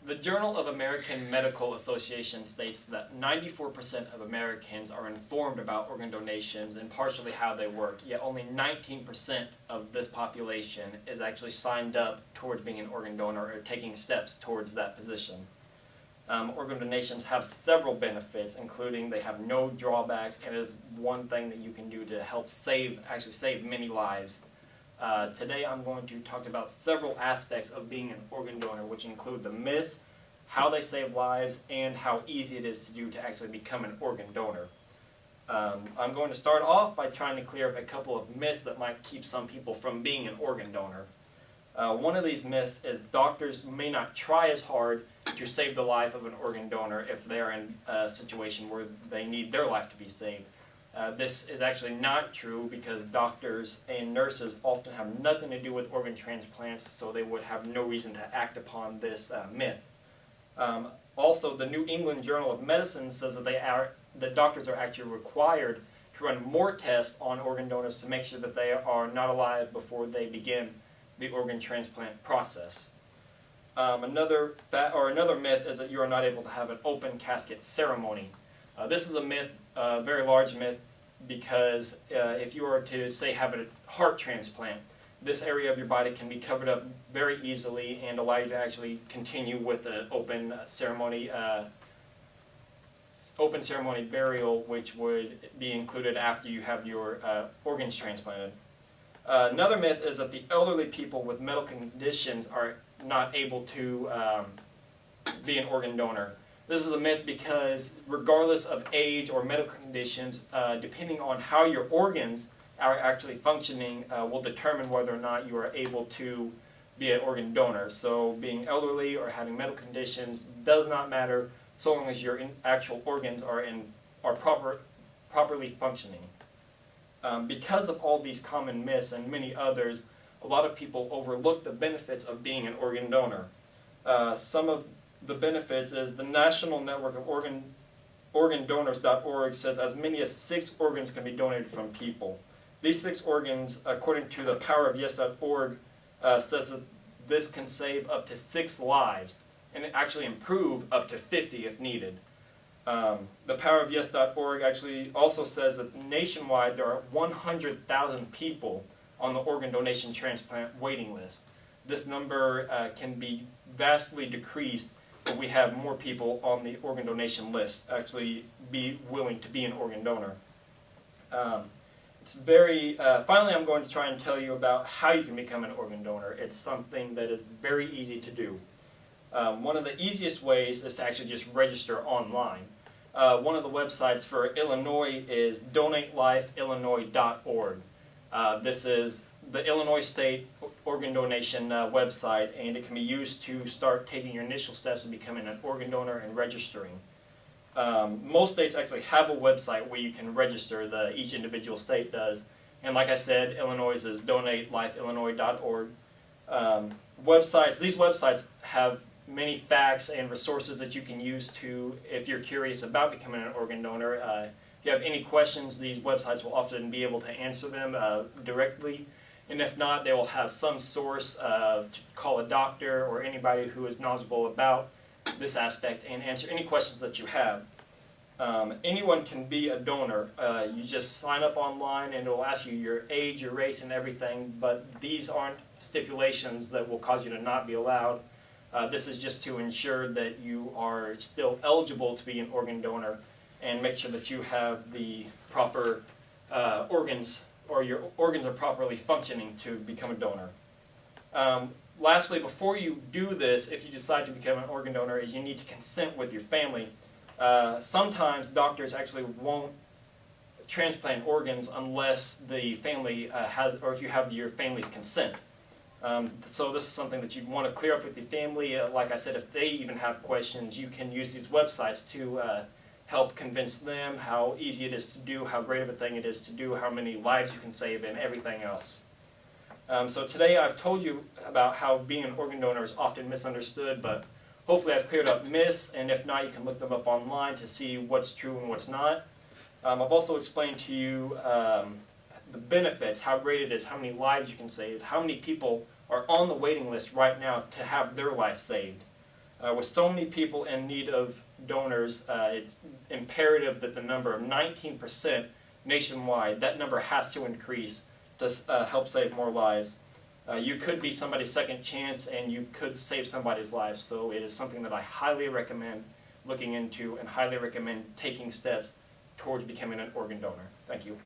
The Journal of American Medical Association states that 94% of Americans are informed about organ donations and partially how they work, yet only 19% of this population is actually signed up towards being an organ donor or taking steps towards that position. Organ donations have several benefits, including they have no drawbacks, and it is one thing that you can do to help save many lives. Today I'm going to talk about several aspects of being an organ donor, which include the myths, how they save lives, and how easy it is to do to actually become an organ donor. I'm going to start off by trying to clear up a couple of myths that might keep some people from being an organ donor. One of these myths is doctors may not try as hard to save the life of an organ donor if they are in a situation where they need their life to be saved. This is actually not true because doctors and nurses often have nothing to do with organ transplants, so they would have no reason to act upon this myth. Also, the New England Journal of Medicine says that doctors are actually required to run more tests on organ donors to make sure that they are not alive before they begin the organ transplant process. Another myth is that you are not able to have an open casket ceremony. This is a myth, a very large myth, because if you were to, say, have a heart transplant, this area of your body can be covered up very easily and allow you to actually continue with the open ceremony burial, which would be included after you have your organs transplanted. Another myth is that the elderly people with medical conditions are not able to be an organ donor. This is a myth because regardless of age or medical conditions, depending on how your organs are actually functioning will determine whether or not you are able to be an organ donor. So being elderly or having medical conditions does not matter so long as your actual organs are properly functioning. Because of all these common myths and many others, a lot of people overlook the benefits of being an organ donor. Some of the benefits is the National Network of organdonors.org says as many as 6 organs can be donated from people. These 6 organs, according to the poweroфyes.org, says that this can save up to 6 lives and actually improve up to 50 if needed. The poweroфyes.org actually also says that nationwide there are 100,000 people on the organ donation transplant waiting list. This number can be vastly decreased if we have more people on the organ donation list actually be willing to be an organ donor. Finally, I'm going to try and tell you about how you can become an organ donor. It's something that is very easy to do. One of the easiest ways is to actually just register online. One of the websites for Illinois is donatelifeillinois.org. This is the Illinois State organ donation website, and it can be used to start taking your initial steps in becoming an organ donor and registering. Most states actually have a website where you can register, each individual state does. And like I said, Illinois is donatelifeillinois.org. These websites have many facts and resources that you can use if you're curious about becoming an organ donor. If you have any questions, these websites will often be able to answer them directly. And if not, they will have some source to call a doctor or anybody who is knowledgeable about this aspect and answer any questions that you have. Anyone can be a donor. You just sign up online and it will ask you your age, your race, and everything, but these aren't stipulations that will cause you to not be allowed. This is just to ensure that you are still eligible to be an organ donor and make sure that you have the proper organs, or your organs are properly functioning to become a donor. Lastly, before you do this, if you decide to become an organ donor, is you need to consent with your family. Sometimes doctors actually won't transplant organs unless the family or if you have your family's consent. So this is something that you want to clear up with your family. Like I said, if they even have questions, you can use these websites to help convince them how easy it is to do, how great of a thing it is to do, how many lives you can save, and everything else. So today I've told you about how being an organ donor is often misunderstood, but hopefully I've cleared up myths, and if not, you can look them up online to see what's true and what's not. I've also explained to you the benefits, how great it is, how many lives you can save, how many people are on the waiting list right now to have their life saved. With so many people in need of donors, it's imperative that the number of 19% nationwide, that number has to increase to help save more lives. You could be somebody's second chance, and you could save somebody's life. So it is something that I highly recommend looking into and highly recommend taking steps towards becoming an organ donor. Thank you.